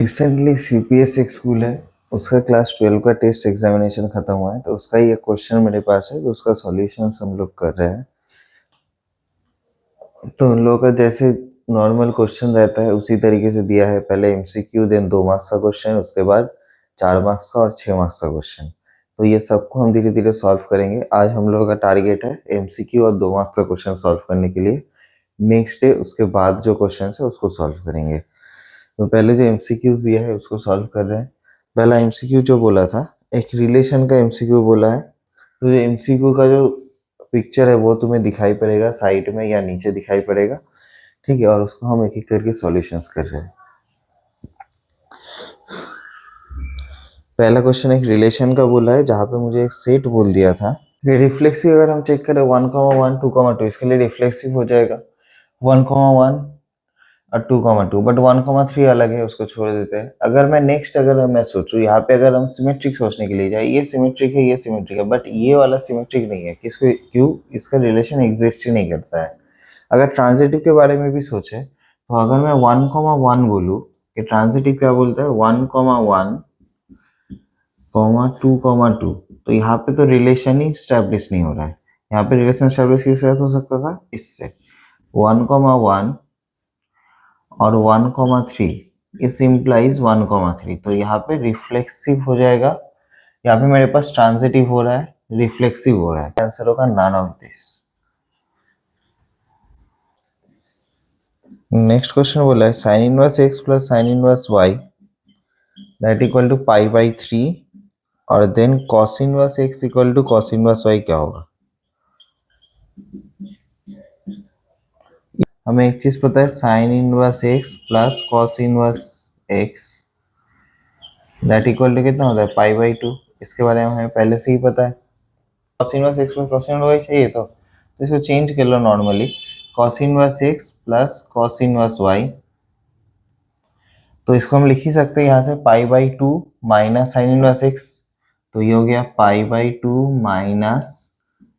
Recently CPS एक school है, उसका क्लास 12 का टेस्ट एग्जामिनेशन खत्म हुआ है, तो उसका ये क्वेश्चन मेरे पास है, तो उसका सॉल्यूशन हम लोग कर रहे हैं। तो उन लोगों का जैसे नॉर्मल क्वेश्चन रहता है उसी तरीके से दिया है। पहले एमसीक्यू, देन 2 मार्क्स का क्वेश्चन, उसके बाद 4 मार्क्स का और 6 मार्क्स का क्वेश्चन। तो ये सबको हम धीरे धीरे सॉल्व करेंगे। आज हम लोगों का टारगेट है एमसीक्यू और 2 मार्क्स का क्वेश्चन सॉल्व करने के लिए। नेक्स्ट डे उसके बाद जो क्वेश्चन है उसको सॉल्व करेंगे। तो पहले जो एमसीक्यूज दिया है उसको सॉल्व कर रहे हैं। पहला एमसीक्यू जो बोला था, एक रिलेशन का एमसीक्यू बोला है। तो ये एमसीक्यू का जो पिक्चर है वो तुम्हें दिखाई पड़ेगा साइड में या नीचे दिखाई पड़ेगा, ठीक है। और उसको हम एक एक करके सॉल्यूशंस कर रहे हैं। पहला क्वेश्चन एक रिलेशन का बोला है, जहाँ पे मुझे एक सेट बोल दिया था। रिफ्लेक्सिव अगर हम चेक करें 1,1 2,2, इसके लिए रिफ्लेक्सिव हो जाएगा 1,1 और 2,2, बट 1,3 अलग है, उसको छोड़ देते हैं। अगर मैं सोचूं यहाँ पे, अगर हम सिमेट्रिक सोचने के लिए जाए, ये सिमेट्रिक है, ये सिमेट्रिक है, बट ये वाला सिमेट्रिक नहीं है। किसको? क्यों? इसका रिलेशन एग्जिस्ट ही नहीं करता है। अगर ट्रांजिटिव के बारे में भी सोचे, तो अगर मैं 1,1 बोलूँ कि ट्रांजिटिव क्या बोलता है, 1,1 2,2, तो यहाँ पे तो रिलेशन ही स्टैब्लिश नहीं हो रहा है। यहाँ पे रिलेशन स्टैब्लिश किससे हो सकता था? इससे 1,1 और 1,3, इस इम्प्लाइज 1,3, तो यहाँ पे रिफ्लेक्सिव हो जाएगा। यहाँ पे मेरे पास ट्रांजिटिव हो रहा है, रिफ्लेक्सिव हो रहा है। आंसर होगा none of this. Next question बोला है sine inverse x plus sine inverse y that equal to π/3 और then cos inverse x equal to cos inverse y क्या होगा? हमें एक चीज पता है, sine inverse x plus cos inverse x that equal to कितना होता है? π/2। इसके बारे में हमें पहले से ही पता है। Cos inverse x plus cos inverse y चाहिए, तो इसको चेंज कर लो normally. Cos inverse x plus cos inverse y, तो इसको हम लिख ही सकते हैं यहाँ से π/2 माइनस साइन इनवर्स एक्स, तो ये हो गया π/2 माइनस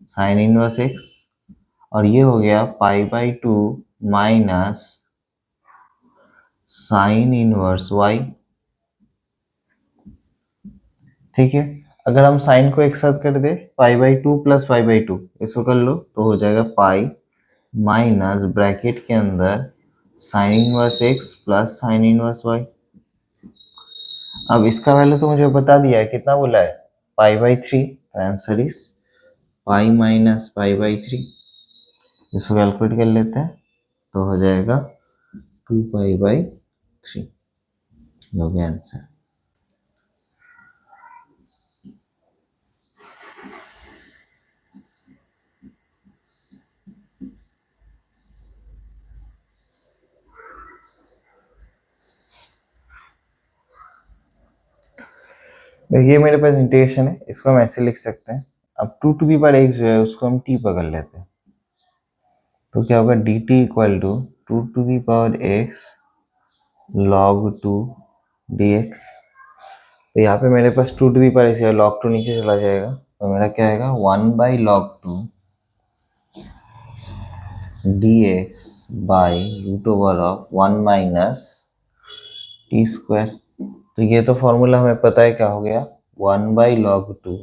साइन इनवर्स एक्स, और ये हो गया π/2 माइनस साइन इनवर्स वाई। ठीक है, अगर हम साइन को एक साथ कर दे, π/2 प्लस π/2, इसको कर लो तो हो जाएगा पाई माइनस ब्रैकेट के अंदर sine inverse x plus sine inverse Y. अब इसका वैल्यू तो मुझे बता दिया है, कितना बोला है? π/3, तो आंसर इज पाई माइनस π/3। इसको कैलकुलेट कर लेते हैं, तो हो जाएगा 2π/3, हो गया आंसर। ये मेरे पास इंटीग्रेशन है, इसको हम ऐसे लिख सकते हैं। अब 2x जो है उसको हम t पकड़ लेते हैं, तो क्या होगा? dt equal to 2x log 2 dx। तो यहाँ पे मेरे पास 2x है, log 2 नीचे चला जाएगा, तो मेरा क्या आएगा? 1/log 2 dx by √1 minus T square. तो ये तो फॉर्मूला हमें पता है, क्या हो गया? 1/log 2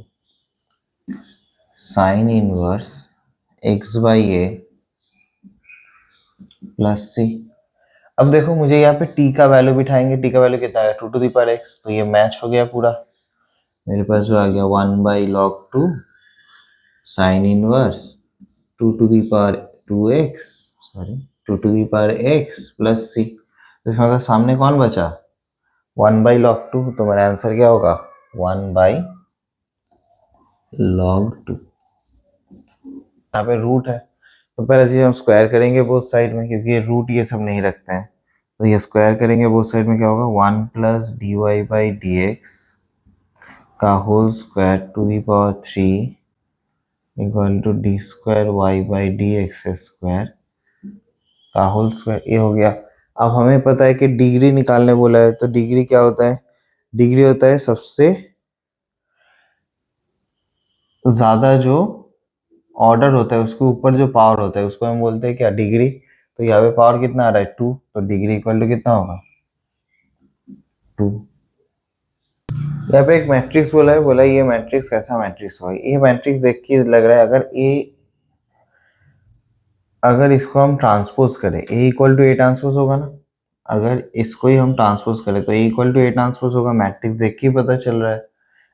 sine inverse x/a plus सी। अब देखो, मुझे यहाँ पे t का वैल्यू बिठाएंगे, t का वैल्यू कितना है? 2x, तो ये मैच हो गया पूरा। मेरे पास जो आ गया 1/log 2 sign inverse 2x plus c. तो इसमें अगर सामने कौन बचा? 1/log 2, तो मेरा आंसर क्या होगा? 1/log 2। यहाँ पे रूट है, तो पहले चीज हम स्क्वायर करेंगे बोथ साइड में, क्योंकि ये रूट ये सब नहीं रखते हैं। तो ये स्क्वायर करेंगे बोथ साइड में, क्या होगा? 1 प्लस dy/dx का whole square to the power 3 equal to d square y/dx square का होल स्क्वायर। ये हो गया। अब हमें पता है कि डिग्री निकालने बोला है, तो डिग्री क्या होता है? डिग्री होता है सबसे ज्यादा जो ऑर्डर होता है उसके ऊपर जो पावर होता है उसको हम बोलते हैं क्या? डिग्री। तो यहाँ पे पावर कितना आ रहा है? 2, तो डिग्री इक्वल टू कितना होगा? 2। यहाँ पे एक मैट्रिक्स बोला है, बोला ये मैट्रिक्स कैसा मैट्रिक्स होगा। ये मैट्रिक्स देख के लग रहा है अगर इसको हम ट्रांसपोज करें, ए इक्वल टू ए ट्रांसपोज होगा ना, अगर इसको ही हम ट्रांसपोज करें तो ए इक्वल टू ए ट्रांसपोज होगा। मैट्रिक्स देख के ही पता चल रहा है।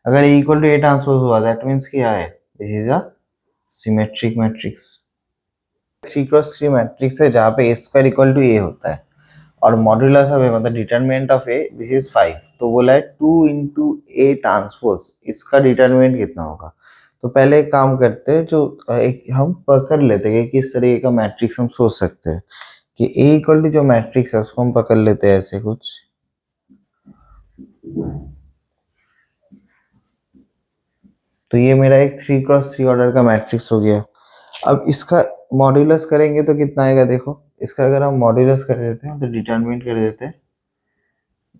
अगर ए इक्वल टू ए ट्रांसपोज हुआ दैट मीन्स क्या है, this is a symmetric matrix. 3x3 matrix है जहाँ पे ए स्क्वायर इक्वल टू ए होता है और मॉड्यूलस ऑफ ए मतलब determinant of A this is 5। तो बोला है 2 इंटू ए ट्रांसपोज, इसका डिटरमिनेंट कितना होगा। तो पहले एक काम करते हैं, जो एक हम पकड़ लेते हैं कि किस तरीके का मैट्रिक्स हम सोच सकते हैं कि ए इक्वल टू जो मैट्रिक्स है उसको हम पकड़ लेते हैं ऐसे कुछ। तो ये मेरा एक 3x3 ऑर्डर का मैट्रिक्स हो गया। अब इसका मॉड्यूलस करेंगे तो कितना आएगा, देखो इसका अगर हम मॉड्यूलस कर देते हैं तो डिटरमिनेंट कर देते हैं,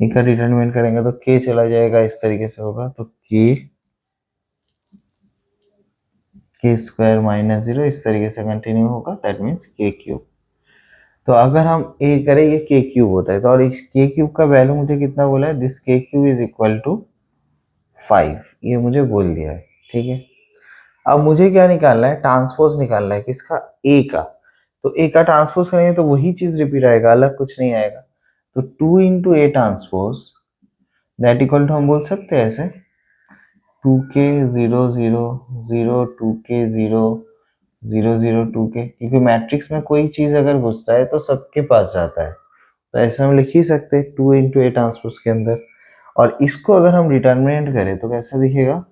इनका डिटरमिनेंट करेंगे तो k चला जाएगा, इस तरीके से होगा। तो k स्क्वायर माइनस 0 इस तरीके से कंटिन्यू होगा, दैट मीन्स k क्यूब। तो अगर हम a करें ये k क्यूब होता है, तो और इस k क्यूब का वैल्यू मुझे कितना बोला है, this k cube is equal to 5, ये मुझे बोल दिया है। ठीक है, अब मुझे क्या निकालना है, ट्रांसपोज निकालना है किसका, a का। तो a का ट्रांसपोज करेंगे तो वही चीज रिपीट आएगा, अलग कुछ नहीं आएगा। तो 2 into A transpose that equal to हम बोल सकते हैं ऐसे 2k 0 0 0 2k 0 0 0 2k, क्योंकि मैट्रिक्स में कोई चीज अगर घुसता है तो सबके पास जाता है। तो ऐसे हम लिख ही सकते हैं 2 इंटू ए ट्रांसपोज के अंदर। और इसको अगर हम डिटरमिनेंट करें तो कैसा दिखेगा,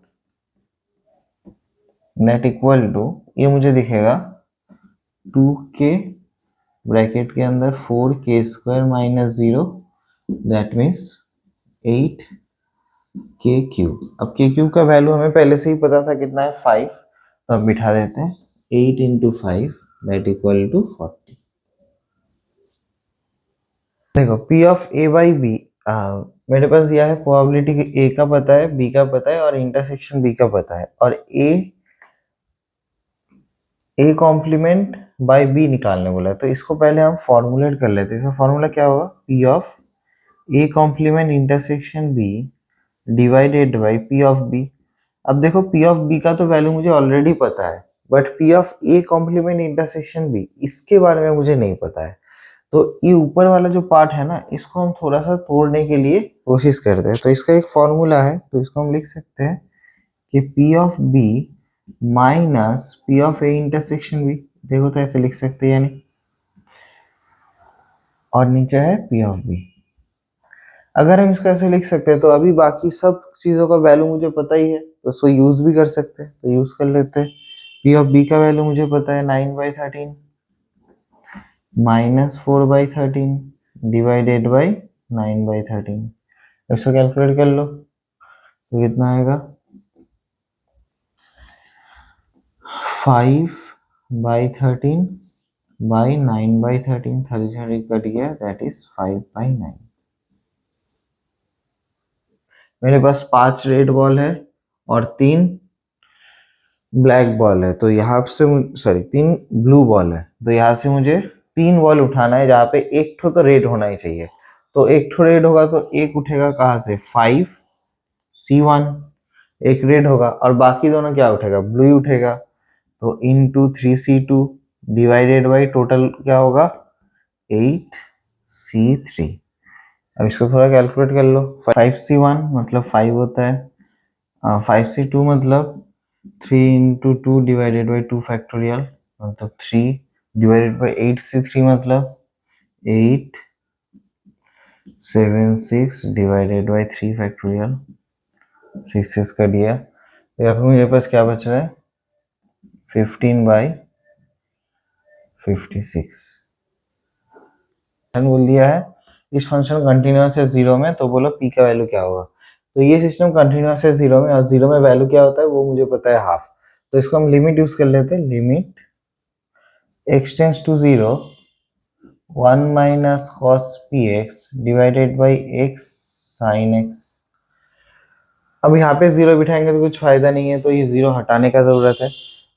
नेट इक्वल टू ये मुझे दिखेगा 2k ब्रैकेट के अंदर 4k square minus 0 that means 8k cube. अब k क्यूब का वैल्यू हमें पहले से ही पता था कितना है 5, तो अब बिठा देते हैं 8 इंटू 5 दैट इक्वल टू 40। देखो p of a by B, मेरे पास दिया है प्रोबेबिलिटी कि a का पता है, b का पता है और इंटरसेक्शन b का पता है, और a कॉम्प्लीमेंट बाई b निकालने बोला है। तो इसको पहले हम फॉर्मुलेट कर लेते हैं। इसका फॉर्मूला क्या होगा, p of a complement intersection b divided by p of b। अब देखो p ऑफ b का तो वैल्यू मुझे ऑलरेडी पता है, but p of a complement intersection b इसके बारे में मुझे नहीं पता है। तो ये ऊपर वाला जो पार्ट है ना, इसको हम थोड़ा सा तोड़ने के लिए कोशिश करते हैं। तो इसका एक फॉर्मूला है, तो इसको हम लिख सकते हैं कि p of b minus p of a intersection b। देखो तो ऐसे लिख सकते हैं यानी, और नीचे है p ऑफ b। अगर हम इसको ऐसे लिख सकते हैं तो अभी बाकी सब चीजों का वैल्यू मुझे पता ही है, तो उसको यूज भी कर सकते हैं, तो यूज कर लेते हैं। p ऑफ b का वैल्यू मुझे पता है 9/13 माइनस 4/13 डिवाइडेड बाई 9/13। इसको कैलकुलेट कर लो तो कितना आएगा 5/13 बाई 9/13, 30 कट गया दैट इज 5/9। मेरे पास 5 रेड बॉल है और 3 ब्लैक बॉल है, तो यहाँ से 3 ब्लू बॉल है, तो यहाँ से मुझे 3 बॉल उठाना है जहाँ पे एक ठो तो रेड होना ही चाहिए। तो एक ठो रेड होगा तो एक उठेगा कहाँ से 5C1, एक रेड होगा, और बाकी दोनों क्या उठेगा, ब्लू ही उठेगा। तो into 3C2 divided by total क्या होगा 8C3। अब इसको थोड़ा कैलकुलेट कर लो, 5C1 मतलब 5 होता है, 5C2 मतलब 3 इंटू 2 डिवाइडेड बाई 2 फैक्टोरियल मतलब 3 डिवाइडेड बाई 8C3 मतलब 8 7 6 डिवाइडेड बाई 3 फैक्टोरियल 6 का दिया। तो यहाँ पे मेरे पास क्या बच रहा है 15/56 बोल दिया है। इस फंक्शन कंटिन्यूअस है 0 में, तो बोलो p का वैल्यू क्या होगा। तो ये सिस्टम कंटिन्यूअस है 0 में, और 0 में वैल्यू क्या होता है वो मुझे पता है हाफ। तो इसको हम लिमिट यूज कर लेते हैं, limit x tends to 0 1 minus cos px divided by x sine x। अब यहाँ पे 0 बिठाएंगे तो कुछ फायदा नहीं है, तो ये 0 हटाने का जरूरत है।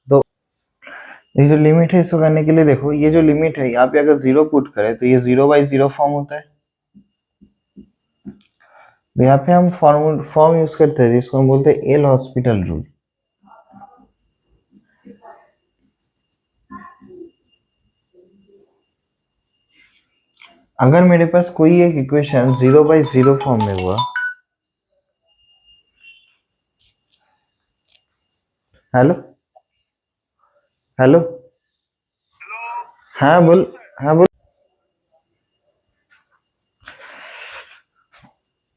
तो ये जो लिमिट है इसको करने के लिए देखो, ये जो लिमिट है यहाँ पे अगर 0 पुट करें तो ये 0/0 फॉर्म होता है। तो यहाँ पे हम फॉर्म यूज करते हैं जिसको हम बोलते हैं एल हॉस्पिटल रूल। अगर मेरे पास कोई एक इक्वेशन 0/0 फॉर्म में हुआ, हेलो हेलो, हाँ बोल, हाँ बोल।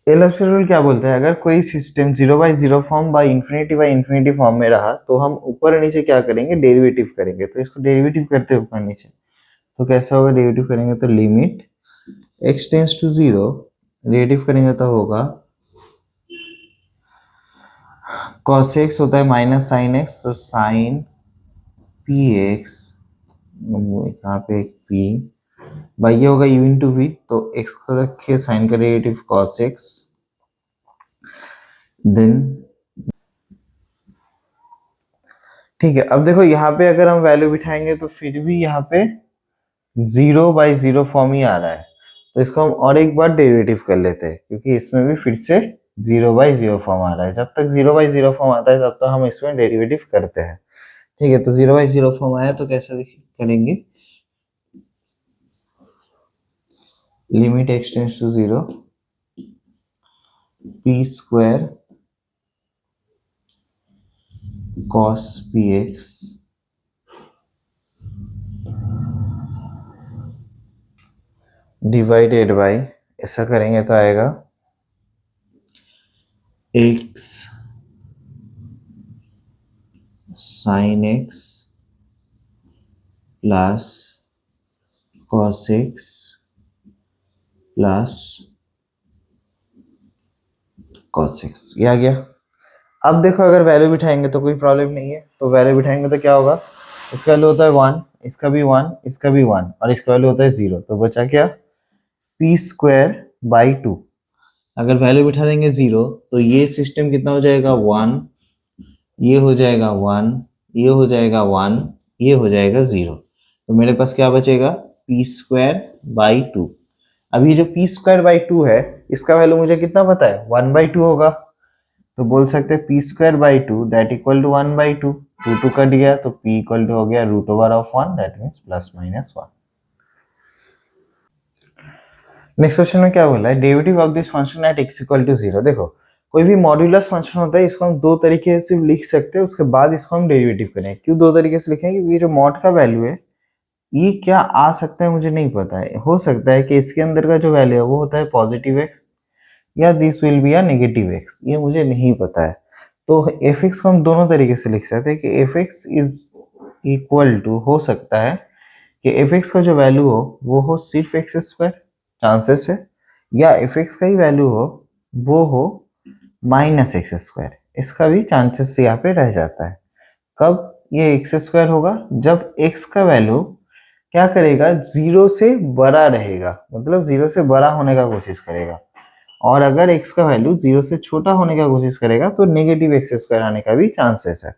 एल हॉस्पिटल रूल क्या बोलता है, अगर कोई system 0/0 form by infinity form में रहा तो हम ऊपर और नीचे क्या करेंगे, डेरिवेटिव करेंगे। तो इसको डेरिवेटिव करते हैं ऊपर नीचे, तो कैसा होगा, डेरिवेटिव करेंगे तो limit x tends to 0, derivative करेंगे तो होगा cos x होता है माइनस साइन x, तो साइन px, यहाँ पे एक p बाई ये होगा u इंटू वी, तो x को रखिए साइन का डेरिवेटिव cos x, देन ठीक है। अब देखो यहाँ पे अगर हम वैल्यू बिठाएंगे तो फिर भी यहाँ पे 0/0 फॉर्म ही आ रहा है, तो इसको हम और एक बार डेरिवेटिव कर लेते हैं, क्योंकि इसमें भी फिर से 0/0 फॉर्म आ रहा है। जब तक 0/0 फॉर्म आता है तब तक हम इसमें डेरिवेटिव करते हैं। ठीक है, तो 0/0 फॉर्म आया तो कैसे करेंगे, limit x tends to 0 p square cos px divided by, ऐसा करेंगे तो आएगा x sin x plus cos x plus cos x, ये आ गया। अब देखो अगर वैल्यू बिठाएंगे तो कोई प्रॉब्लम नहीं है, तो वैल्यू बिठाएंगे तो क्या होगा, इसका वैल्यू होता है 1, इसका भी 1, इसका भी 1 और इसका वैल्यू होता है 0, तो बचा क्या, p स्क्वायर बाई 2। अगर वैल्यू बिठा देंगे 0 तो ये सिस्टम कितना हो जाएगा 1, ये हो जाएगा 1, ये हो जाएगा 1, ये हो जाएगा 0, तो मेरे पास क्या बचेगा, p स्क्वायर बाई 2। अब ये जो p स्क्वायर बाई 2 है इसका वैल्यू मुझे कितना पता है, 1/2 होगा, तो बोल सकते हैं p square by 2 that equal to 1/2, 2 cut गया तो p इक्वल टू हो गया √1, दैट मीन्स ±1। नेक्स्ट क्वेश्चन में क्या बोला है, derivative of this function at x equal to 0। देखो कोई भी मॉड्यूलस फंक्शन होता है इसको हम दो तरीके से लिख सकते हैं, उसके बाद इसको हम डेरिवेटिव करें। क्यों दो तरीके से लिखें, क्योंकि ये जो मॉड का वैल्यू है ये क्या आ सकता है मुझे नहीं पता है, हो सकता है कि इसके अंदर का जो वैल्यू है वो होता है पॉजिटिव x या this will be a negative x, ये मुझे नहीं पता है। तो fx को हम दोनों तरीके से लिख सकते हैं कि fx इज इक्वल टू, हो सकता है कि fx का जो वैल्यू हो वो हो सिर्फ x², चांसेस है, या fx का ही वैल्यू हो वो हो -x², इसका भी चांसेस यहाँ पे रह जाता है। कब ये x² होगा, जब x का वैल्यू क्या करेगा, 0 से बड़ा रहेगा, मतलब 0 से बड़ा होने का कोशिश करेगा, और अगर x का वैल्यू 0 से छोटा होने का कोशिश करेगा तो नेगेटिव x² आने का भी चांसेस है।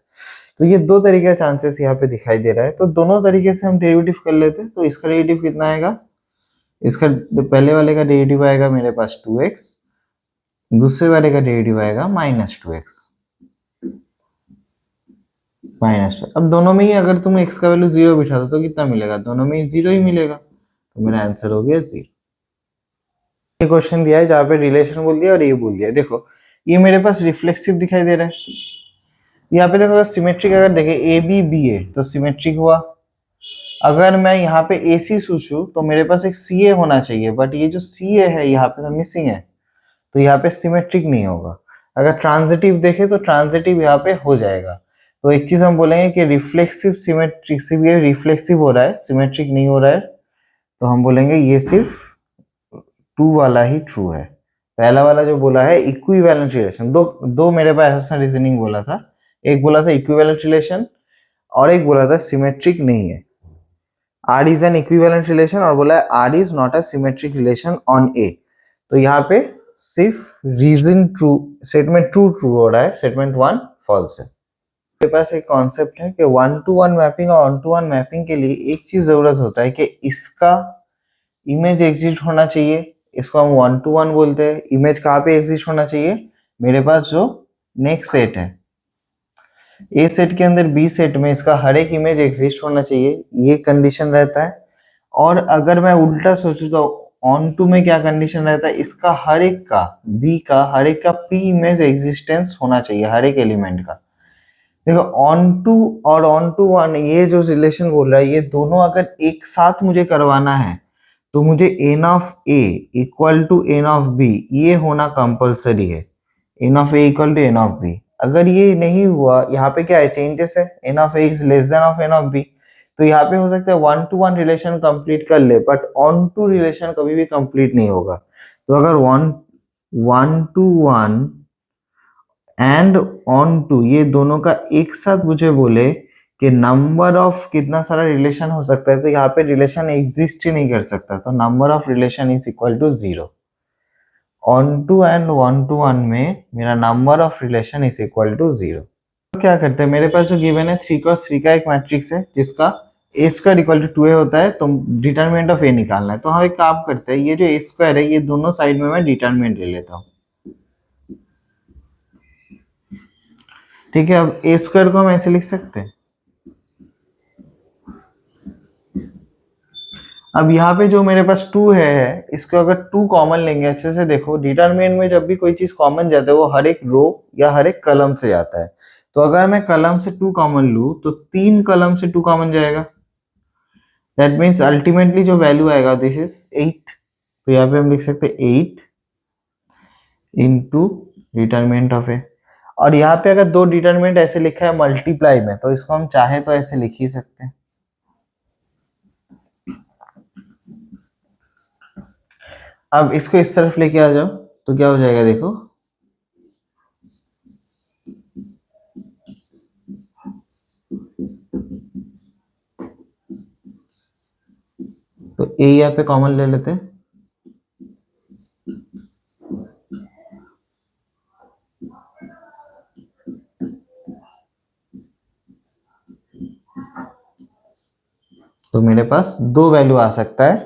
तो ये दो तरीके का चांसेस यहाँ पे दिखाई दे रहा है, तो दोनों तरीके से हम डेरिवेटिव कर लेते हैं। तो इसका डेरिवेटिव कितना आएगा, इसका पहले वाले का डेरिवेटिव आएगा मेरे पास 2x, दूसरे वाले का डेरिवेटिव आएगा -2x -2। अब दोनों में ही अगर तुम x का वैल्यू 0 बिठा दो तो कितना मिलेगा, दोनों में ही 0 ही मिलेगा, तो मेरा आंसर हो गया 0। ये क्वेश्चन दिया है जहाँ पे रिलेशन बोल दिया और ये बोल दिया। देखो ये मेरे पास रिफ्लेक्सिव दिखाई दे रहा है, यहाँ पे देखो सिमेट्रिक, अगर देखे ए बी बी ए तो सिमेट्रिक हुआ। अगर मैं यहाँ पे ए सी सोचूं तो मेरे पास एक सी ए होना चाहिए, बट ये जो सी ए है यहाँ पे तो मिसिंग है, तो यहाँ पे सिमेट्रिक नहीं होगा। अगर ट्रांजिटिव देखे तो ट्रांजिटिव यहाँ पे हो जाएगा। तो एक चीज हम बोलेंगे कि रिफ्लेक्सिव सिमेट्रिक, सिर्फ ये रिफ्लेक्सिव हो रहा है, सिमेट्रिक नहीं हो रहा है, तो हम बोलेंगे ये सिर्फ 2 वाला ही ट्रू है। पहला वाला जो बोला है इक्विवेलेंट रिलेशन, दो मेरे पास ऐसा रीजनिंग बोला था, एक बोला था इक्विवेलेंट रिलेशन और एक बोला था सिमेट्रिक नहीं है। R is an equivalent relation और बोला है R is not a symmetric relation on A। तो यहाँ पे सिर्फ रीजन ट्रू, स्टेटमेंट ट्रू हो रहा है, स्टेटमेंट 1 फॉल्स है। मेरे पास एक कॉन्सेप्ट है कि 1-to-1 मैपिंग और 1-to-1 मैपिंग के लिए एक चीज जरूरत होता है कि इसका इमेज एग्जिस्ट होना चाहिए, इसको हम 1 to 1 बोलते हैं। इमेज कहाँ पे एग्जिस्ट होना चाहिए, मेरे पास जो नेक्स्ट सेट है ए सेट के अंदर बी सेट में इसका हर एक इमेज एग्जिस्ट होना चाहिए, ये कंडीशन रहता है। और अगर मैं उल्टा सोचूं तो ऑन टू में क्या कंडीशन रहता है, इसका हर एक का बी का हर एक का पी इमेज एग्जिस्टेंस होना चाहिए हर एक एलिमेंट का। देखो ऑन टू और ऑन टू वन ये जो रिलेशन बोल रहा है, ये दोनों अगर एक साथ मुझे करवाना है तो मुझे N of A equal to N of B ये होना कंपलसरी है। N of A equal to N of B, अगर ये नहीं हुआ, यहाँ पे क्या है चेंजेस है, N of A is less than of N of B, तो यहाँ पे हो सकता है 1 to 1 रिलेशन कंप्लीट कर ले, बट ऑन टू रिलेशन कभी भी कंप्लीट नहीं होगा। तो अगर 1 to 1 एंड ऑन टू ये दोनों का एक साथ मुझे बोले कि नंबर ऑफ कितना सारा रिलेशन हो सकता है, तो यहाँ पे रिलेशन एग्जिस्ट ही नहीं कर सकता, तो number of relation is equal to 0। Onto and 1 to 1 में मेरा number of relation is equal to 0। तो क्या करते हैं, मेरे पास जो गिवन है 3x3 का एक मैट्रिक्स है जिसका ए स्क्वायर इक्वल टू 2a होता है, तो डिटरमिनेंट ऑफ ए निकालना है। तो हम एक काम करते हैं, ये जो ए स्क्वायर है ये दोनों साइड में मैं डिटरमिनेंट ले लेता हूँ, ठीक है। अब ए स्क्वायर को हम ऐसे लिख सकते हैं। अब यहाँ पे जो मेरे पास 2 है, इसको अगर 2 कॉमन लेंगे, अच्छे से देखो डिटरमिनेंट में जब भी कोई चीज कॉमन जाता है वो हर एक रो या हर एक कलम से जाता है। तो अगर मैं कलम से 2 कॉमन लूं तो 3 कलम से 2 कॉमन जाएगा, दैट मीन्स अल्टीमेटली जो वैल्यू आएगा दिस इज 8। तो यहाँ पे हम लिख सकते हैं 8 इंटू डिटरमिनेंट ऑफ ए। और यहाँ पे अगर दो डिटरमिनेंट ऐसे लिखा है मल्टीप्लाई में, तो इसको हम चाहे तो ऐसे लिख ही सकते हैं। अब इसको इस तरफ लेके आ जाओ तो क्या हो जाएगा, देखो तो ए यहाँ पे कॉमन ले लेते हैं, तो मेरे पास दो वैल्यू आ सकता है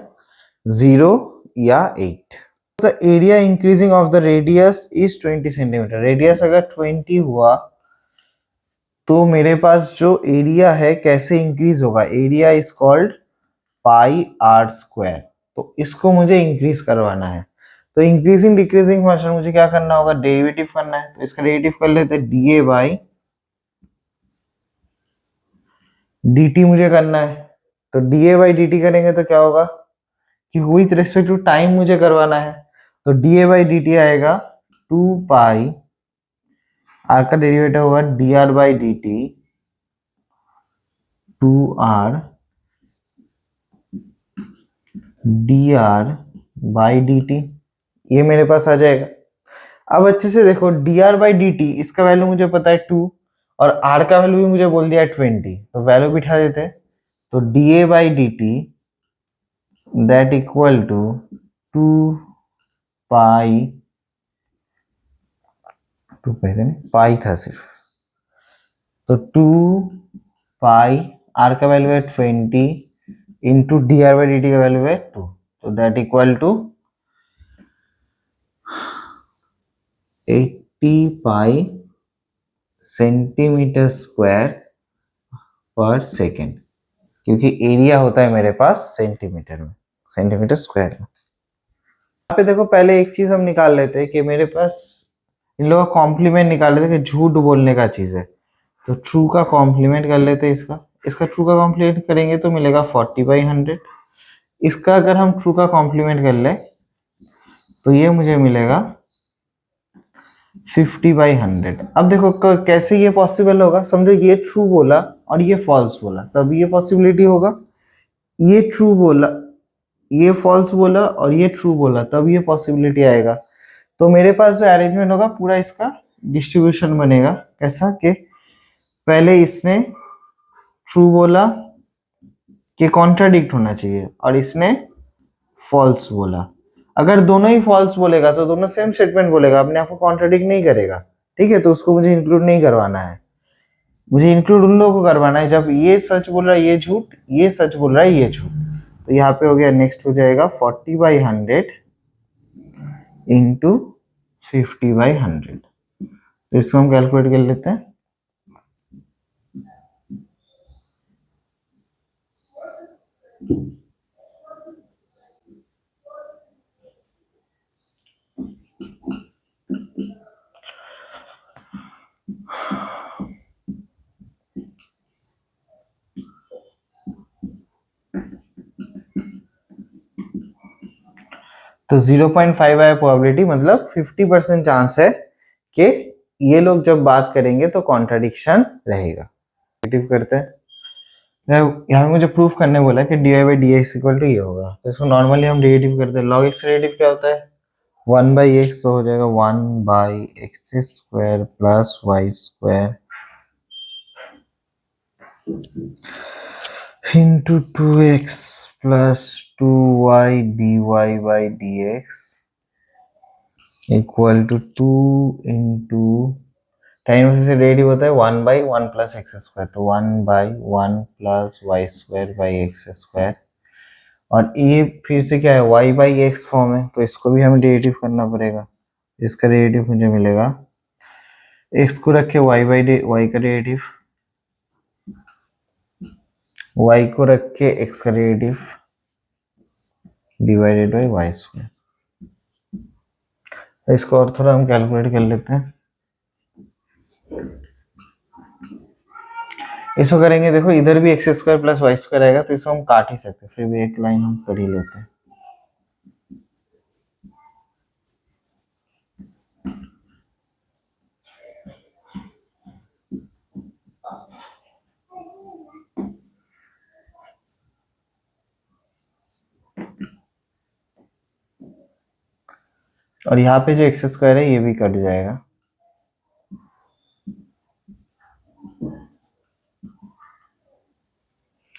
0 या 8। The area increasing of the radius is 20 centimetre. Radius अगर 20 हुआ तो मेरे पास जो एरिया है कैसे इंक्रीज होगा, area is called pi R square. तो इसको मुझे इंक्रीज करवाना है, तो इंक्रीजिंग डिक्रीजिंग फंक्शन मुझे क्या करना होगा, डेरिवेटिव करना है। तो इसका डेरिवेटिव कर लेते हैं, D A by D T मुझे करना है। तो D A by D T करेंगे तो क्या होगा कि विथ रिस्पेक्ट टू टाइम मुझे करवाना है, तो D A by D T आएगा 2 पाई, आर का डेरिवेटिव होगा D r by D T 2 R D r by D T, ये मेरे पास आ जाएगा। अब अच्छे से देखो D r by D T इसका वैल्यू मुझे पता है 2 और आर का वैल्यू भी मुझे बोल दिया है 20, तो वैल्यू बिठा देते हैं। तो D A by D T that equal to 2 pi, 2 पहले नहीं पाई था सिर्फ, तो 2 पाई आर का वैल्यू है 20 into d r by D t का वैल्यू है 2, तो that equal to 80 pi centimetre square per second, क्योंकि एरिया होता है मेरे पास सेंटीमीटर में, सेंटीमीटर स्क्वायर में। यहाँ पे देखो पहले एक चीज हम निकाल लेते हैं कि मेरे पास इन लोगों का कॉम्प्लीमेंट निकाल लेते हैं कि झूठ बोलने का चीज है, तो ट्रू का कॉम्प्लीमेंट कर लेते हैं। इसका ट्रू का कॉम्प्लीमेंट करेंगे तो मिलेगा 40/100। इसका अगर हम ट्रू का कॉम्प्लीमेंट कर ले तो ये मुझे मिलेगा 50/100। अब देखो कैसे ये पॉसिबल होगा, समझो ये ट्रू बोला और ये फॉल्स बोला, तब ये पॉसिबिलिटी होगा। ये ट्रू बोला, ये फॉल्स बोला और ये ट्रू बोला, तब ये पॉसिबिलिटी आएगा। तो मेरे पास जो अरेंजमेंट होगा पूरा इसका डिस्ट्रीब्यूशन बनेगा कैसा कि पहले इसने ट्रू बोला कि कॉन्ट्राडिक्ट होना चाहिए और इसने फॉल्स बोला। अगर दोनों ही फॉल्स बोलेगा तो दोनों सेम स्टेटमेंट बोलेगा, अपने आप को कॉन्ट्राडिक्ट नहीं करेगा, ठीक है। तो उसको मुझे इंक्लूड नहीं करवाना है, मुझे इंक्लूड उन लोगों को करवाना है जब ये सच बोल रहा है ये झूठ, ये सच बोल रहा है ये झूठ। तो यहाँ पे हो गया, नेक्स्ट हो जाएगा 40/100 इंटू 50/100। तो इसको हम कैलकुलेट कर लेते हैं। तो 0.5 आया प्रोबेबिलिटी, मतलब 50% चांस है कि ये लोग जब बात करेंगे तो कॉन्ट्राडिक्शन रहेगा। नेगेटिव करते हैं। यहाँ पे मुझे प्रूफ करने बोला है कि d y by d x equal to ये होगा, तो इसको नॉर्मली हम डेरिवेटिव करते हैं। लॉग एक्स का डेरिवेटिव क्या होता है? 1/x, तो हो जाएगा 1/x² plus y² into 2x plus 2y dy/dx equal to 2 into time से डेरिवेटिव होता है 1/1 प्लस x², तो 1/1 प्लस y²/x²। और ये फिर से क्या है? y/x फॉर्म है, तो इसको भी हमें डेरिवेटिव करना पड़ेगा। इसका डेरिवेटिव मुझे मिलेगा, x को रख के y का डेरिवेटिव, y को रख के x का डेरिवेटिव डिवाइडेड बाई y²। इसको और थोड़ा हम कैलकुलेट कर लेते हैं। इसको करेंगे, देखो इधर भी x² प्लस y² आएगा, तो इसको हम काट ही सकते हैं, फिर भी एक लाइन हम कर ही लेते हैं। और यहाँ पे जो x² है ये भी कट जाएगा।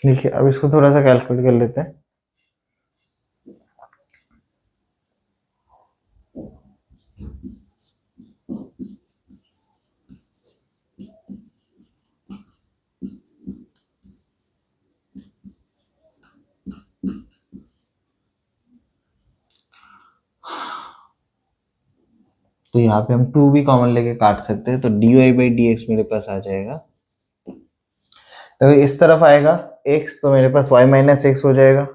देखिए, अब इसको थोड़ा सा कैलकुलेट कर लेते हैं। तो यहाँ पे हम 2 भी कॉमन लेके काट सकते हैं, तो dy/dx मेरे पास आ जाएगा। तो इस तरफ आएगा x, तो मेरे पास y माइनस एक्स हो जाएगा।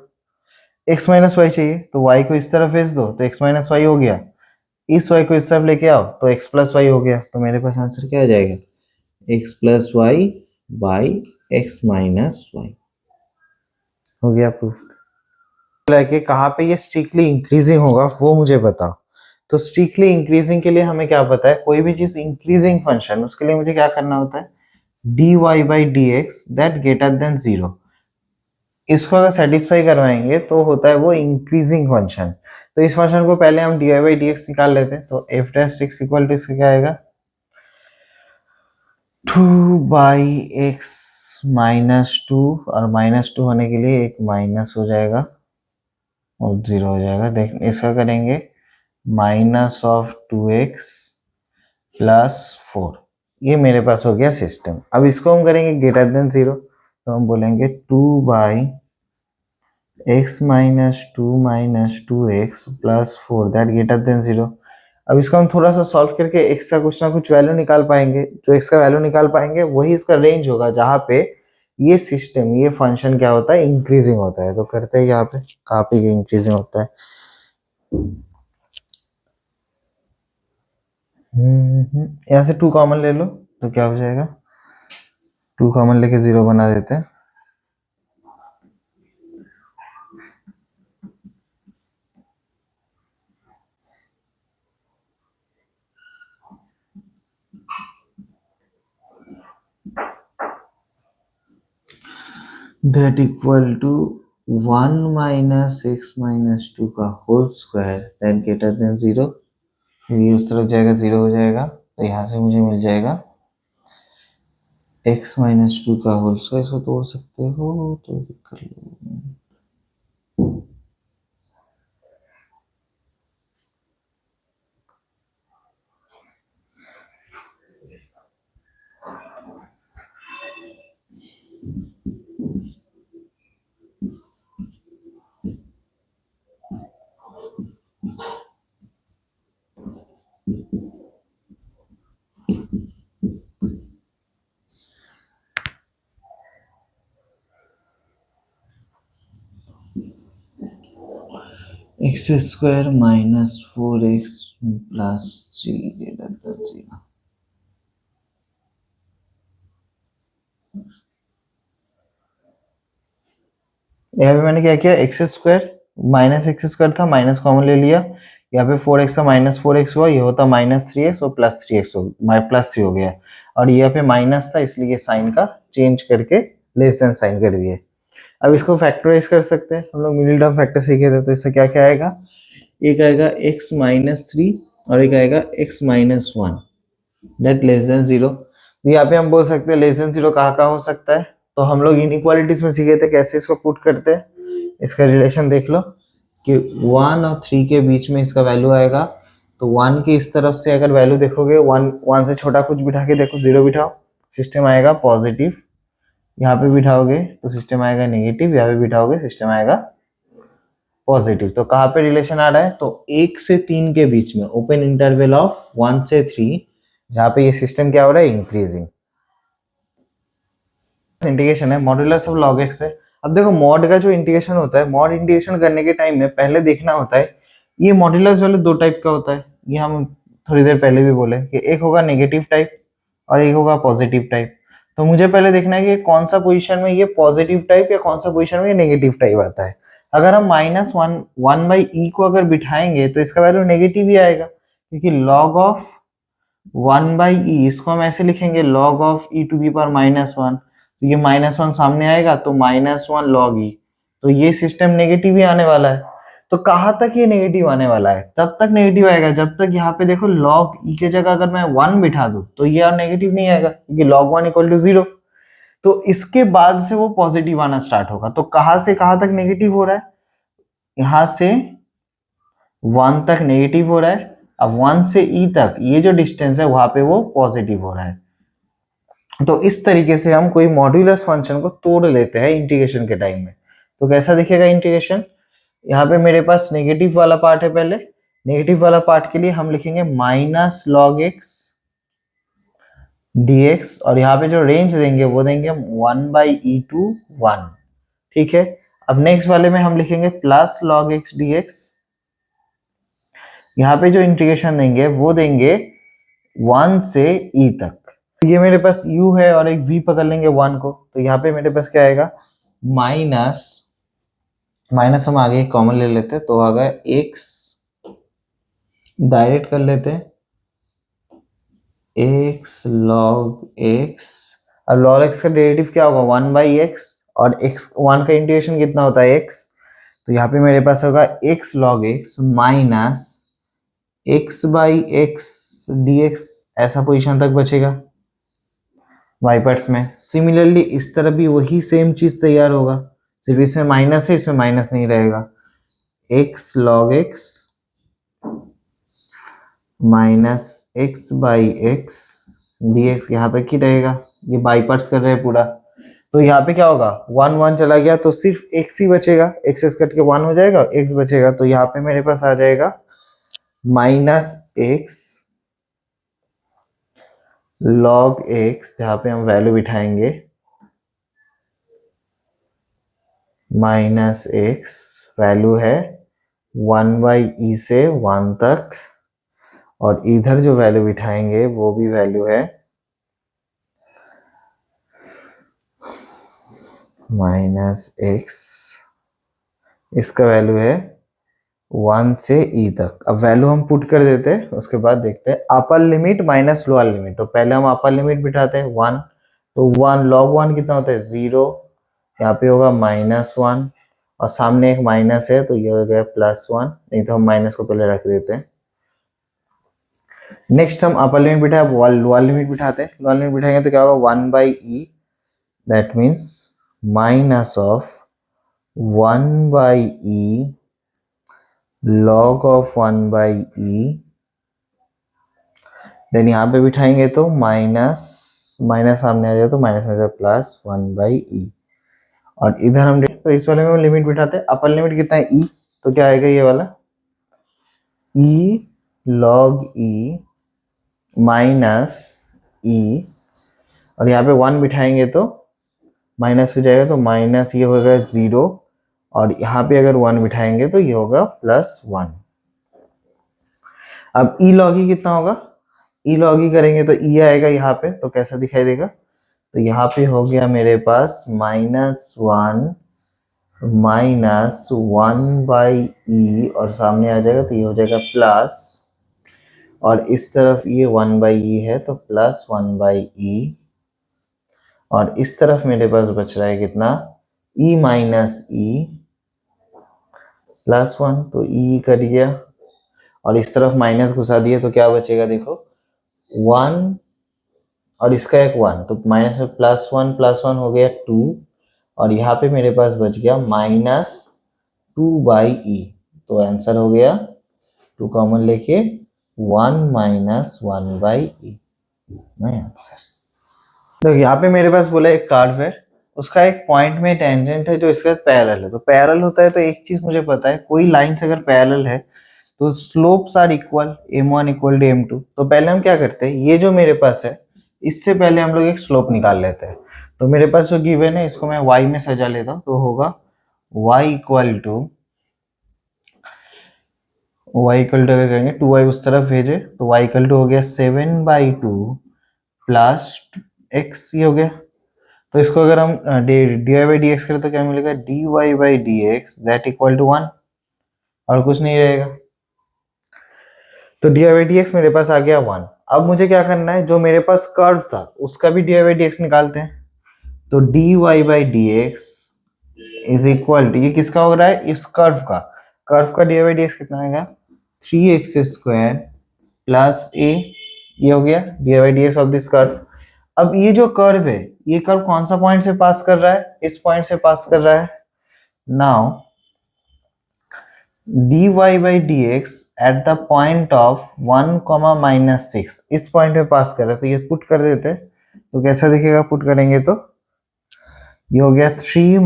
x माइनस वाई चाहिए, तो y को इस तरफ भेज दो, तो x माइनस वाई हो गया। इस y को इस तरफ लेके आओ, तो x प्लस वाई हो गया। तो मेरे पास आंसर क्या आ जाएगा? x plus y by x minus y. हो गया प्रूफ। कि कहाँ पे ये स्ट्रिक्टली इंक्रीजिंग होगा वो मुझे बताओ। तो स्ट्रिक्टली इंक्रीजिंग के लिए हमें क्या पता है? कोई भी चीज इंक्रीजिंग फंक्शन, उसके लिए मुझे क्या करना होता है? dy/dx that greater than 0। इसको अगर सेटिस्फाई करवाएंगे तो होता है वो इंक्रीजिंग फंक्शन। तो इस फंक्शन को पहले हम dy/dx निकाल लेते हैं। तो f' इक्वल टू इसका क्या आएगा? 2/x -2, और -2 होने के लिए एक माइनस हो जाएगा और 0 हो जाएगा। देख, इसका करेंगे -2x प्लस 4। ये मेरे पास हो गया सिस्टम। अब इसको हम करेंगे ग्रेटर देन 0, तो हम बोलेंगे 2/x -2 plus 4 that greater than 0। अब इसको हम थोड़ा सा सॉल्व करके x का कुछ ना कुछ वैल्यू निकाल पाएंगे। जो x का वैल्यू निकाल पाएंगे वही इसका रेंज होगा, जहाँ पे ये सिस्टम, ये फंक्शन क्या होता है? इंक्रीजिंग होता है। तो करते हैं यहाँ पे, कहाँ पे ये इंक्रीजिंग होता है? यहाँ से 2 कॉमन ले लो, तो क्या हो जाएगा? 2 कॉमन लेके 0 बना देते हैं। That equal to 1 minus x minus 2 का whole square that greater than 0। ये उस तरफ जाएगा, 0 हो जाएगा। तो यहाँ से मुझे मिल जाएगा x -2 का होल स्क्वायर। इसको तोड़ सकते हो तो कर लो। X square minus 4x plus 3 greater than 0। यहाँ पे मैंने क्या किया, x square minus x square था, माइनस कॉमन ले लिया, यहाँ पे 4x था माइनस 4x हुआ, ये होता माइनस 3x और प्लस 3x हो प्लस 3 हो गया, और यहाँ पे माइनस था इसलिए साइन का चेंज करके लेस देन साइन कर दिए। अब इसको फैक्टराइज कर सकते हैं, हम लोग मिडिल टर्म फैक्टर सीखे थे, तो इससे क्या क्या आएगा, एक आएगा x माइनस 3 और एक आएगा x minus 1 that less than 0। तो यहाँ पे हम बोल सकते हैं लेस देन 0 कहाँ हो सकता है, तो हम लोग इनइक्वालिटीज में सीखे थे कैसे इसको पुट करते हैं। इसका रिलेशन देख लो कि 1 और 3 के बीच में इसका वैल्यू आएगा, तो 1 की इस तरफ से अगर वैल्यू देखोगे 1 से छोटा कुछ बिठा के देखो, 0 बिठाओ, सिस्टम आएगा पॉजिटिव, यहाँ पे बिठाओगे तो सिस्टम आएगा नेगेटिव, यहाँ पे बिठाओगे सिस्टम आएगा पॉजिटिव। तो कहाँ पे रिलेशन आ रहा है, तो 1 से 3 के बीच में ओपन इंटरवल ऑफ 1 से 3, जहाँ पे ये सिस्टम क्या हो रहा है, इंक्रीजिंग। इंटीग्रेशन है मॉड्यूलस ऑफ log x है। अब देखो मॉड का जो इंटीग्रेशन होता है, मॉड इंटीग्रेशन करने के टाइम में पहले देखना होता है, ये मॉड्यूलस वाले दो टाइप का होता है, ये हम थोड़ी देर पहले भी बोले कि एक होगा नेगेटिव टाइप और एक होगा पॉजिटिव टाइप। तो मुझे पहले देखना है कि कौन सा पोजीशन में ये पॉजिटिव टाइप या कौन सा पोजीशन में ये नेगेटिव टाइप आता है। अगर हम माइनस वन बाई ई को अगर बिठाएंगे तो इसका वैल्यू नेगेटिव ही आएगा, क्योंकि लॉग ऑफ 1 बाई ई, इसको हम ऐसे लिखेंगे log of e to the power minus 1, तो ये माइनस 1 सामने आएगा तो माइनस 1 लॉग ई, तो ये सिस्टम नेगेटिव ही आने वाला है। तो कहाँ तक ये नेगेटिव आने वाला है, तब तक नेगेटिव आएगा जब तक यहाँ पे देखो लॉग ई के जगह अगर मैं 1 बिठा दूं तो ये और नेगेटिव नहीं आएगा, क्योंकि लॉग 1 इक्वल टू 0। तो इसके बाद से वो पॉजिटिव आना स्टार्ट होगा। तो कहाँ से कहाँ तक नेगेटिव हो रहा है, यहाँ से 1 तक नेगेटिव हो रहा है, अब 1 से ई तक ये जो डिस्टेंस है वहां पे वो पॉजिटिव हो रहा है। तो इस तरीके से हम कोई मॉड्यूलस फंक्शन को तोड़ लेते हैं इंटीग्रेशन के टाइम में। तो कैसा दिखेगा इंटीग्रेशन, यहाँ पे मेरे पास नेगेटिव वाला पार्ट है, पहले नेगेटिव वाला पार्ट के लिए हम लिखेंगे माइनस लॉग एक्स dx, और यहाँ पे जो रेंज देंगे वो देंगे 1 बाई ई टू 1, ठीक है। अब नेक्स्ट वाले में हम लिखेंगे प्लस लॉग एक्स dx, यहाँ पे जो इंटीग्रेशन देंगे वो देंगे 1 से e तक। ये मेरे पास u है और एक v पकड़ लेंगे 1 को, तो यहाँ पे मेरे पास क्या आएगा, माइनस माइनस हम आगे कॉमन ले लेते हैं, तो आ गया x, डायरेक्ट कर लेते हैं x log x। अब log x का डेरिवेटिव क्या होगा, 1 बाई एक्स, और x 1 का इंटीग्रेशन कितना होता है x, तो यहाँ पे मेरे पास होगा x log x minus x by x dx, ऐसा पोजीशन तक बचेगा वाई पार्ट्स में। सिमिलरली इस तरह भी वही सेम चीज तैयार होगा, सिर्फ इसमें माइनस है, इसमें माइनस नहीं रहेगा। x log x minus x by x dx यहाँ तक ही रहेगा, ये बाई पार्ट्स कर रहे हैं पूरा। तो यहाँ पे क्या होगा, 1 1 चला गया तो सिर्फ x ही बचेगा, x कट के 1 हो जाएगा, x बचेगा, तो यहाँ पे मेरे पास आ जाएगा माइनस x log x, जहाँ पे हम वैल्यू बिठाएंगे माइनस x, वैल्यू है 1 बाई ई से 1 तक, और इधर जो वैल्यू बिठाएंगे वो भी वैल्यू है माइनस x, इसका वैल्यू है 1 से e तक। अब वैल्यू हम पुट कर देते हैं, उसके बाद देखते हैं upper limit minus lower limit. तो पहले हम अपर लिमिट बिठाते हैं 1, तो 1 log 1 कितना होता है 0, यहाँ पे होगा माइनस 1, और सामने एक माइनस है तो ये हो गया प्लस 1, नहीं तो हम माइनस को पहले रख देते हैं। नेक्स्ट हम अपर लिमिट बिठाए, लोअर लिमिट बिठाते हैं, लोअर लिमिट बिठाएंगे तो क्या होगा 1 by e, that means minus of 1 by e log of 1 by e, then यहाँ पे बिठाएंगे तो माइनस माइनस सामने आ जाए तो माइनस में से प्लस 1 बाई ई, और इधर हम तो इस वाले में हम लिमिट बिठाते हैं, अपर लिमिट कितना है ई, तो क्या आएगा ये वाला ई log ई माइनस ई, और यहाँ पे 1 बिठाएंगे तो माइनस हो जाएगा, तो माइनस ये होगा 0, और यहाँ पे अगर 1 बिठाएंगे तो ये होगा +1। अब ई लॉगी कितना होगा, ई लॉगी करेंगे तो ई आएगा यहाँ पे, तो कैसा दिखाई देगा, तो यहाँ पे हो गया मेरे पास -1 -1/e और सामने आ जाएगा तो ये हो जाएगा प्लस, और इस तरफ ये 1/e है तो +1/e, और इस तरफ मेरे पास बच रहा है कितना, e - +1, तो e कर दिया, और इस तरफ माइनस घुसा दिया तो क्या बचेगा देखो 1 और इसका एक 1, तो माइनस में +1 हो गया 2, और यहाँ पे मेरे पास बच गया -2/e, तो आंसर हो गया 2 कॉमन लेके 1 - 1/e, आंसर। देखो यहाँ पे मेरे पास बोला एक कर्व है, उसका एक पॉइंट में टेंजेंट है जो इसके साथ पैरेलल है, तो पैरेलल होता है तो एक चीज मुझे पता है, कोई लाइंस अगर पैरेलल है तो slopes are equal, m1 = m2। तो पहले हम क्या करते हैं, ये जो मेरे पास है इससे पहले हम लोग एक स्लोप निकाल लेते हैं। तो मेरे पास जो गिवन है इसको मैं y में सजा लेता हूँ, तो होगा y अगर करेंगे 2y उस तरफ भेजे तो y हो गया 7/2 प्लस x, ये हो गया। तो इसको अगर हम dy/dx करें तो क्या मिलेगा, dy/dx दैट इक्वल टू 1, और कुछ नहीं रहेगा। तो dy/dx मेरे पास आ गया 1। अब मुझे क्या करना है, जो मेरे पास कर्व था उसका भी dy/dx निकालते हैं। तो dy/dx इज इक्वल टू, ये किसका हो रहा है, इस कर्व का dy/dx कितना आएगा, 3x² प्लस a, ये हो गया dy/dx ऑफ दिस कर्व। अब ये जो कर्व है, ये कर्व कौन सा पॉइंट से पास कर रहा है, इस पॉइंट से पास कर रहा है। Now dy/dx at the point of 1, -6, इस पॉइंट में पास कर रहा है, तो ये पुट कर देते हैं, तो कैसा दिखेगा पुट करेंगे तो, ये हो गया 3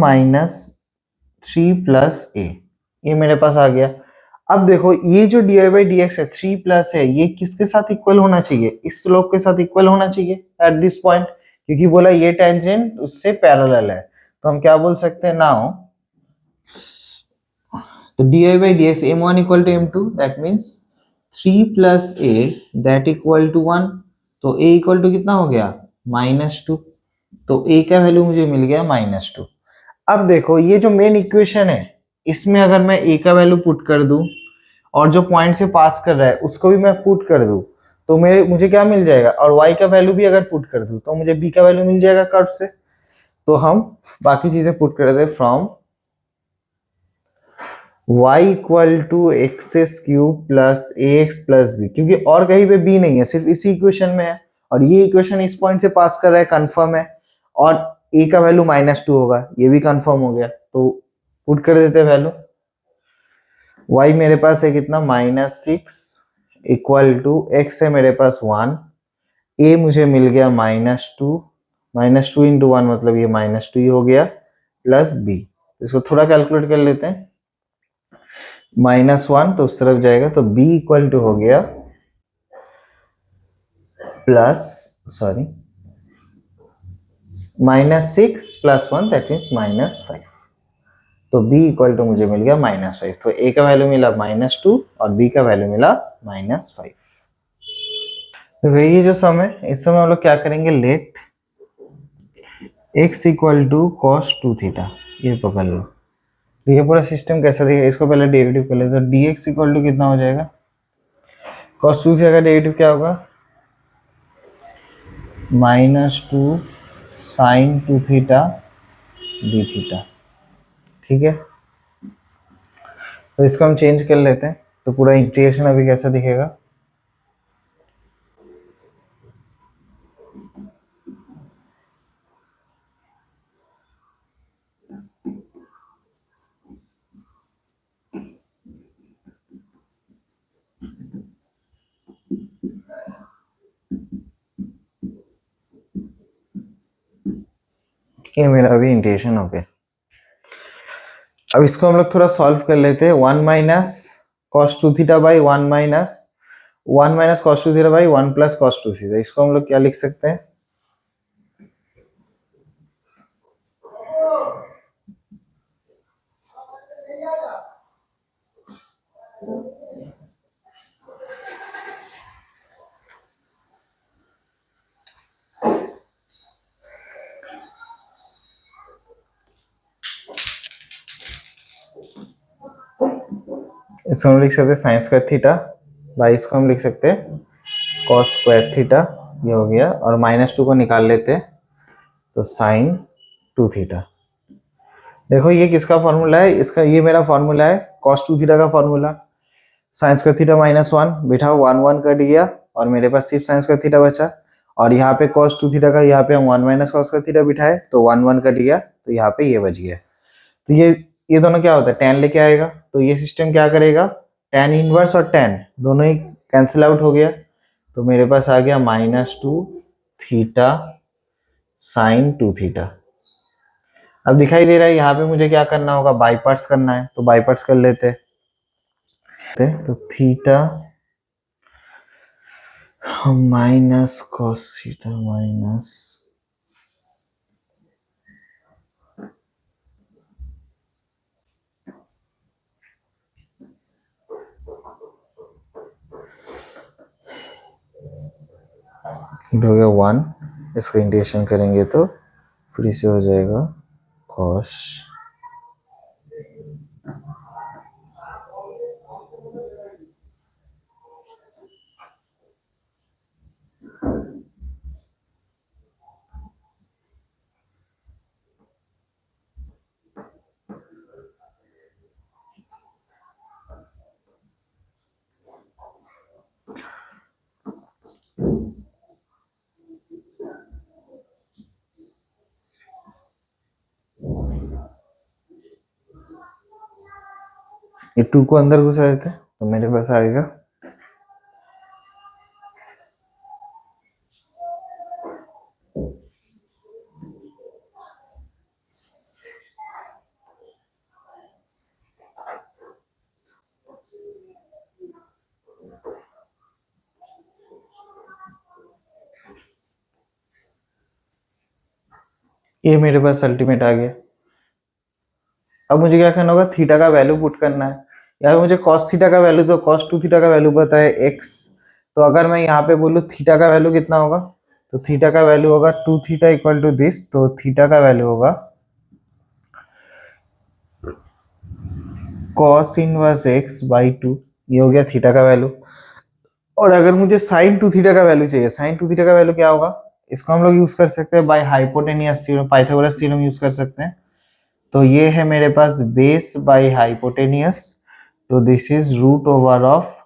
प्लस a, ये मेरे पास आ गया। अब देखो ये जो dy/dx है 3 प्लस है, ये किसके साथ इक्वल होना चाहिए, इस स्लोप के साथ इक्वल होना चाहिए एट दिस पॉइंट, क्योंकि बोला ये टेंजेंट उससे पैरेलल है। तो हम क्या बोल सकते हैं नाउ, तो dy/dx m1 = m2 that means 3 plus a that equal to 1, तो a इक्वल टू कितना हो गया -2, तो a का वैल्यू मुझे मिल गया -2। अब देखो ये जो मेन इक्वेशन है इसमें अगर मैं a का वैल्यू पुट कर दूं और जो पॉइंट से पास कर रहा है उसको भी मैं पुट कर दूं, तो मुझे क्या मिल जाएगा, और y का वैल्यू भी अगर पुट कर दूं तो मुझे b का वैल्यू मिल जाएगा कर्व से। तो हम बाकी चीजें पुट कर देते, from y = x³ plus ax plus b, क्योंकि और कहीं पे b नहीं है, सिर्फ इसी इक्वेशन में है, और ये इक्वेशन इस पॉइंट से पास कर रहा है, कंफर्म है, और a का वैल्यू -2 होगा, ये भी कंफर्म हो गया। तो पुट कर देते हैं वैल्यू, y मेरे पास है कितना -6 इक्वल टू x है मेरे पास 1, a मुझे मिल गया -2, -2 × 1 मतलब ये -2 ही हो गया, प्लस b, इसको थोड़ा कैलकुलेट कर लेते हैं, -1 तो उस तरफ जाएगा, तो b इक्वल टू हो गया -6 + 1 दैट मीन्स -5, तो b इक्वल टू मुझे मिल गया -5। तो a का वैल्यू मिला -2 और b का वैल्यू मिला -5। तो ये जो सम है इस समय हम लोग क्या करेंगे, लेट x = cos2θ, ये पकड़ लो। तो ये पूरा सिस्टम कैसा दिखेगा, इसको पहले डेरिवेटिव कर लेते हैं। dx = कितना हो जाएगा, cos2θ का डेरिवेटिव क्या होगा, -2 sin2θ dθ, ठीक है। तो इसको हम चेंज कर लेते हैं, तो पूरा इंटीग्रेशन अभी कैसा दिखेगा, ये मेरा अभी इंटीग्रेशन हो गया। अब इसको हम लोग थोड़ा सॉल्व कर लेते हैं, 1 - cos2θ by 1 - cos2θ by 1 + cos2θ, इसको हम लोग क्या लिख सकते हैं, इसको हम लिख सकते हैं साइन स्क्वायर थीटा, बाई इसको हम लिख सकते हैं कॉस स्क्वायर थीटा, ये हो गया। और -2 को निकाल लेते हैं तो साइन 2 थीटा। देखो ये किसका फॉर्मूला है, इसका, ये मेरा फॉर्मूला है कॉस 2 थीटा का फॉर्मूला। साइन स्क्वायर थीटा -1 बेटा 1 1 कट गया और मेरे पास सिर्फ साइन स्क्वायर थीटा बचा। और यहाँ पे cos 2 थीटा का यहाँ पे हम 1 माइनस कॉस स्क्वायर थीटा बिठाए तो 1 1 कट गया, तो यहाँ पे ये बच गया। तो ये दोनों क्या होता है, tan लेके आएगा, तो ये सिस्टम क्या करेगा, tan इनवर्स और tan दोनों ही कैंसिल आउट हो गया। तो मेरे पास आ गया -2 थीटा साइन 2 थीटा। अब दिखाई दे रहा है यहाँ पे मुझे क्या करना होगा, बाई पार्ट्स करना है, तो बाई पार्ट्स कर लेते हैं। तो theta minus cos theta minus हो गया 1, इसका इंटीग्रेशन करेंगे तो फिर से हो जाएगा कॉस ये 2 को अंदर घुसा देते हैं तो मेरे पास आएगा ये मेरे पास अल्टीमेट आ गया। अब मुझे क्या करना होगा, थीटा का वैल्यू पुट करना है। यार मुझे cos थीटा का वैल्यू, तो cos 2 थीटा का वैल्यू पता है x। तो अगर मैं यहाँ पे बोलूँ थीटा का वैल्यू कितना होगा, तो थीटा का वैल्यू होगा 2 थीटा इक्वल टू दिस, तो थीटा का वैल्यू होगा cos इनवर्स x बाई 2, ये हो गया थीटा का वैल्यू। और अगर मुझे साइन 2 थीटा का वैल्यू चाहिए, साइन 2 थीटा का वैल्यू क्या होगा, इसको हम लोग यूज कर सकते हैं by hypotenuse theorem, Pythagoras theorem use कर सकते हैं। तो ये है मेरे पास बेस बाय हाइपोटेनियस, तो this is root over of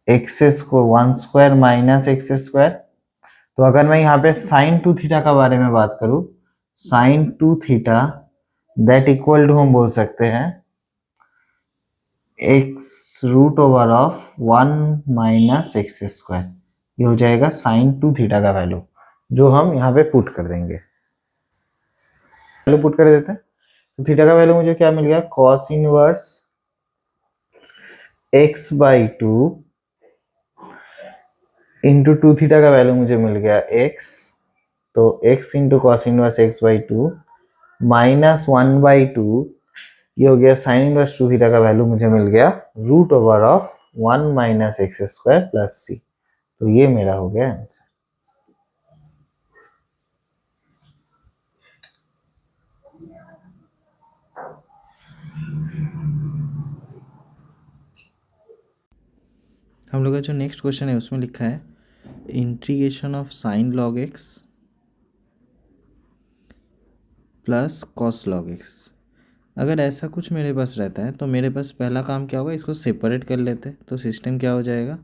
x square 1 square minus x square. तो अगर मैं यहाँ पे साइन 2 थीटा का बारे में बात करूं, sine 2 theta that equal to हम बोल सकते हैं x root over of 1 minus x square, ये हो जाएगा साइन 2 थीटा का वैल्यू, जो हम यहाँ पे पुट कर देंगे। वैल्यू पुट कर देते हैं तो थीटा का वैल्यू मुझे क्या मिल गया, cos inverse x by 2 into 2 theta का वैल्यू मुझे मिल गया x, तो x into cos inverse x by 2 minus 1 by 2, ये हो गया साइन इनवर्स 2 थीटा का वैल्यू मुझे मिल गया root over of 1 minus x square plus c. तो ये मेरा हो गया आंसर। हम लोग का जो नेक्स्ट क्वेश्चन है उसमें लिखा है integration of sine log x plus cos log x. अगर ऐसा कुछ मेरे पास रहता है तो मेरे पास पहला काम क्या होगा, इसको सेपरेट कर लेते हैं। तो सिस्टम क्या हो जाएगा,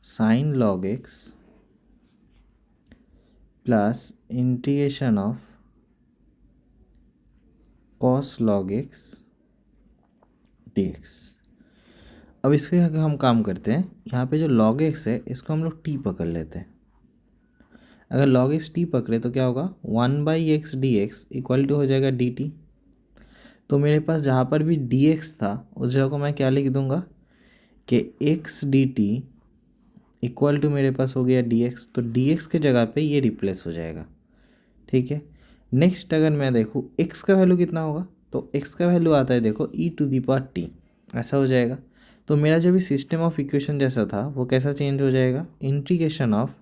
sine log x plus integration of cos log x dx. अब इसके आगे हम काम करते हैं, यहाँ पे जो log x है इसको हम लोग t पकड़ लेते हैं। अगर log x t पकड़े तो क्या होगा, 1/x dx इक्वल टू हो जाएगा dt। तो मेरे पास जहाँ पर भी dx था उस जगह को मैं क्या लिख दूंगा कि x dt इक्वल टू मेरे पास हो गया dx, तो dx के जगह पे ये रिप्लेस हो जाएगा। ठीक है, नेक्स्ट अगर मैं देखूँ x का वैल्यू कितना होगा, तो x का वैल्यू आता है देखो e to the power t, ऐसा हो जाएगा। तो मेरा जो भी सिस्टम ऑफ इक्वेशन जैसा था वो कैसा चेंज हो जाएगा, इंटीग्रेशन ऑफ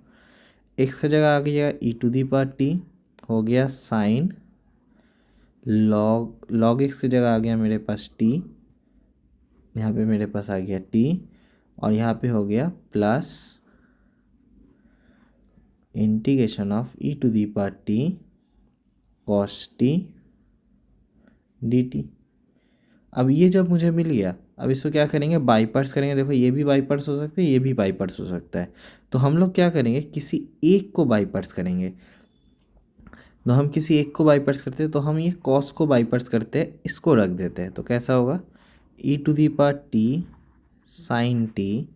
x का जगह आ गया e to the power t, हो गया साइन लॉग x की जगह आ गया मेरे पास t यहाँ पे मेरे पास आ गया टी और यहाँ पे हो गया plus integration of e to the power t cos t d t. अब ये जब मुझे मिल गया, अब इसको क्या करेंगे, बाई पार्ट्स करेंगे। देखो ये भी बाई पार्ट्स हो सकते हैं, ये भी बाई पार्ट्स हो सकता है। तो हम लोग क्या करेंगे, किसी एक को बाई पार्ट्स करेंगे। तो हम किसी एक को बाई पार्ट्स करते हैं, तो हम ये कॉस को बाई पार्ट्स करते हैं, इसको रख देते हैं। तो कैसा होगा, e to the power t sine t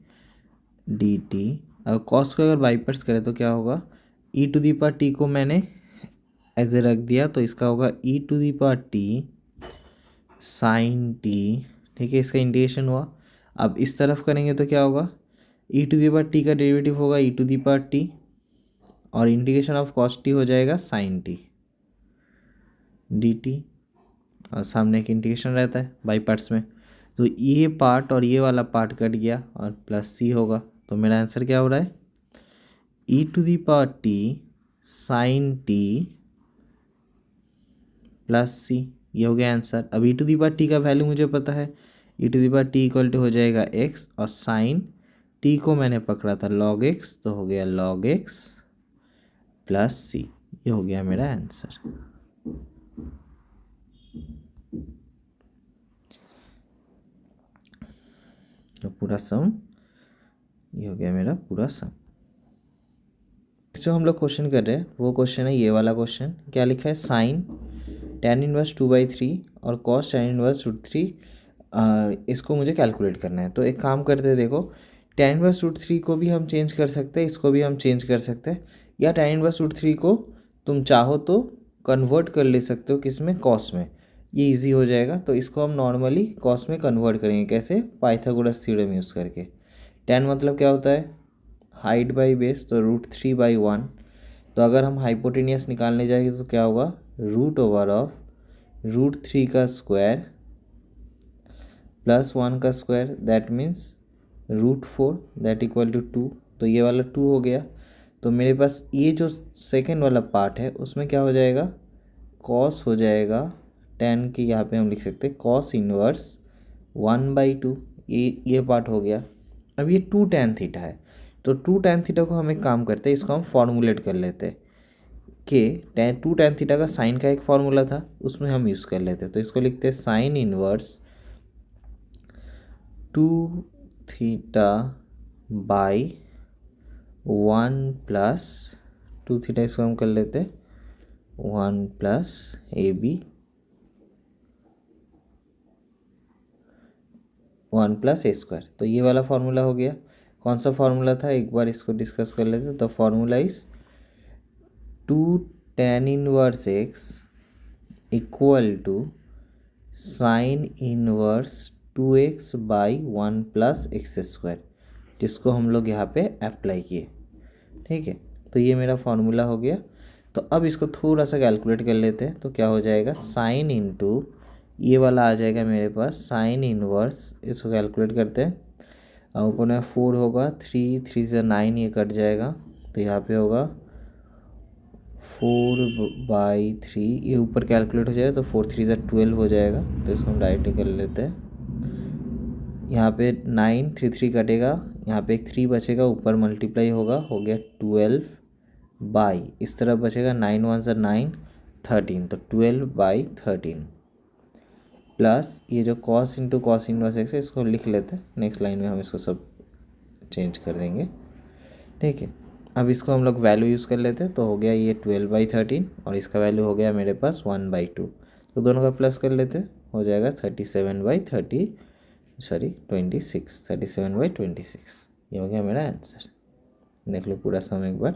d t. अगर कॉस को अगर बाई पार्ट्स करें तो क्या होगा, e to the power t को मैंने ऐसे रख दिया, तो इसका होगा e to the power t sine t. ठीक है, इसका इंटीग्रेशन हुआ। अब इस तरफ करेंगे तो क्या होगा, e to the power t का डेरिवेटिव होगा e to the power T और इंटीग्रेशन ऑफ कॉस टी हो जाएगा साइन टी डी टी, और सामने एक इंटीग्रेशन रहता है बाई पार्ट्स में। तो ये पार्ट और ये वाला पार्ट कट गया और प्लस सी होगा। तो मेरा आंसर क्या हो रहा है, e to the power t sine t plus c. ये हो गया आंसर। अब e to the power t का वैल्यू मुझे पता है, e to the power t equal to हो जाएगा एक्स, और साइन टी को मैंने पकड़ा था लॉग एक्स, तो हो गया लॉग एक्स प्लस सी। ये हो गया मेरा आंसर। तो पूरा सम ये हो गया मेरा पूरा सम। जो हम लोग क्वेश्चन कर रहे हैं वो क्वेश्चन है ये वाला क्वेश्चन। क्या लिखा है, साइन tan इनवर्स 2/3 और कॉस tan इनवर्स √3, इसको मुझे कैलकुलेट करना है। तो एक काम करते हैं, देखो tan इनवर्स √3 को भी हम चेंज कर सकते हैं, इसको भी हम चेंज कर सकते हैं, या tan इनवर्स √3 को तुम चाहो तो कन्वर्ट कर ले सकते हो किस में, कॉस में। ये इजी हो जाएगा। तो इसको हम नॉर्मली कॉस में कन्वर्ट करेंगे, कैसे, पाइथागोरस थ्योरम यूज़ करके। tan मतलब क्या होता है, हाइट बाई बेस, तो √3/1। तो अगर हम हाइपोटेनियस निकालने जाएंगे तो क्या होगा, √3 का स्क्वायर प्लस 1 का square, that means √4, that equal to 2। तो ये वाला 2 हो गया। तो मेरे पास ये जो सेकेंड वाला पार्ट है उसमें क्या हो जाएगा, कॉस हो जाएगा, tan की यहाँ पे हम लिख सकते हैं कॉस इनवर्स 1/2। ये पार्ट हो गया। अब ये 2 tan थीटा है, तो 2 tan थीटा को हम एक काम करते हैं, इसको हम फॉर्मूलेट कर लेते हैं कि 2 tan थीटा का साइन का एक फार्मूला था, उसमें हम यूज़ कर लेते हैं। तो इसको लिखते हैं sine inverse 2 theta by 1 plus 2 theta, इसको हम कर लेते हैं 1 plus a b 1 plus a square. तो ये वाला फार्मूला हो गया। कौन सा फार्मूला था, एक बार इसको डिस्कस कर लेते हैं। तो formula is 2 tan inverse x equal to sine inverse 2x by 1 plus x square, जिसको हम लोग यहाँ पे अप्लाई किए। ठीक है, तो ये मेरा फार्मूला हो गया। तो अब इसको थोड़ा सा कैलकुलेट कर लेते हैं। तो क्या हो जाएगा, साइन इंटू ये वाला आ जाएगा मेरे पास साइन इनवर्स, इसको कैलकुलेट करते हैं। ऊपर में 4 होगा, 3 से 9, ये कट जाएगा। तो यहाँ पे होगा 4/3, ये ऊपर कैलकुलेट हो जाएगा, तो 4 3 12 हो जाएगा। तो इसको हम डायरेक्ट कर लेते हैं। यहाँ पे 9 3 3 कटेगा, यहाँ पे एक 3 बचेगा, ऊपर मल्टीप्लाई होगा, हो गया 12 बाई, इस तरफ बचेगा 9 1 से 9 13, तो 12/13 प्लस ये जो cos into cos inverse x है, इसको लिख लेते हैं। नेक्स्ट लाइन में हम इसको सब चेंज कर देंगे। ठीक है, अब इसको हम लोग वैल्यू यूज़ कर लेते हैं। तो हो गया ये 12/13 और इसका वैल्यू हो गया मेरे पास 1/2। तो दोनों का प्लस कर लेते हैं, हो जाएगा 37/26। ये हो गया मेरा आंसर। देख लो पूरा सम एक बार।